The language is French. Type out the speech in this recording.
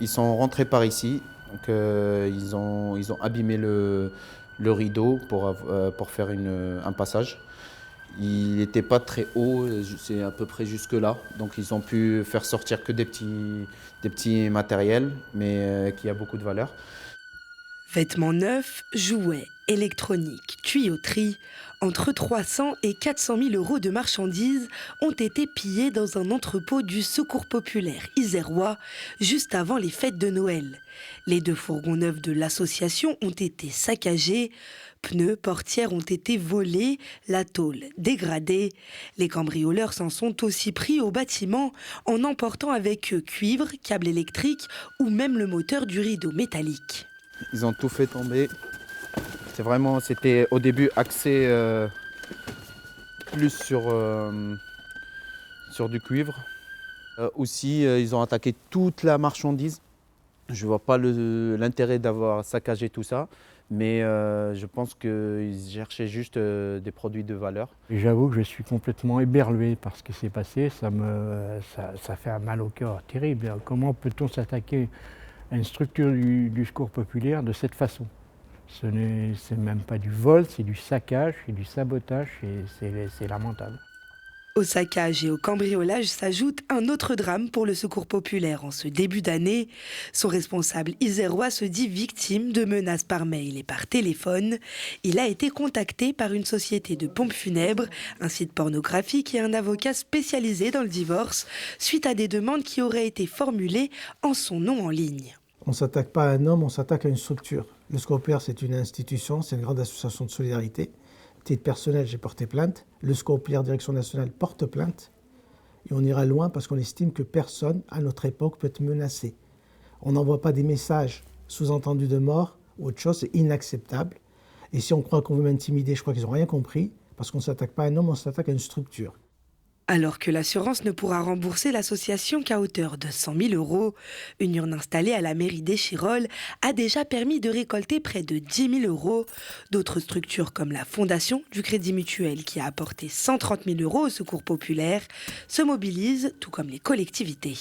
Ils sont rentrés par ici, donc ils ont abîmé le rideau pour faire un passage. Il n'était pas très haut, c'est à peu près jusque là, donc ils ont pu faire sortir que des petits matériels, mais qui a beaucoup de valeur. Vêtements neufs, jouets, électroniques, tuyauterie, entre 300 et 400 000 euros de marchandises ont été pillés dans un entrepôt du Secours populaire isérois juste avant les fêtes de Noël. Les 2 fourgons neufs de l'association ont été saccagés, pneus, portières ont été volés, la tôle dégradée. Les cambrioleurs s'en sont aussi pris au bâtiment en emportant avec eux cuivre, câbles électriques ou même le moteur du rideau métallique. Ils ont tout fait tomber. C'était au début axé plus sur du cuivre. Aussi, ils ont attaqué toute la marchandise. Je ne vois pas l'intérêt d'avoir saccagé tout ça, mais je pense qu'ils cherchaient juste des produits de valeur. Et j'avoue que je suis complètement éberlué par ce qui s'est passé. Ça fait un mal au cœur terrible. Comment peut-on s'attaquer à une structure du secours populaire de cette façon? C'est même pas du vol, c'est du saccage, c'est du sabotage et c'est lamentable. Au saccage et au cambriolage s'ajoute un autre drame pour le Secours populaire en ce début d'année. Son responsable isérois se dit victime de menaces par mail et par téléphone. Il a été contacté par une société de pompes funèbres, un site pornographique et un avocat spécialisé dans le divorce, suite à des demandes qui auraient été formulées en son nom en ligne. On ne s'attaque pas à un homme, on s'attaque à une structure. Le Secours populaire, c'est une institution, c'est une grande association de solidarité. Titre personnel, j'ai porté plainte. Le Secours populaire Direction nationale porte plainte. Et on ira loin parce qu'on estime que personne, à notre époque, peut être menacé. On n'envoie pas des messages sous-entendus de mort ou autre chose, c'est inacceptable. Et si on croit qu'on veut m'intimider, je crois qu'ils n'ont rien compris, parce qu'on ne s'attaque pas à un homme, on s'attaque à une structure. Alors que l'assurance ne pourra rembourser l'association qu'à hauteur de 100 000 euros, une urne installée à la mairie d'Échirolles a déjà permis de récolter près de 10 000 euros. D'autres structures comme la Fondation du Crédit Mutuel, qui a apporté 130 000 euros au Secours populaire, se mobilisent, tout comme les collectivités.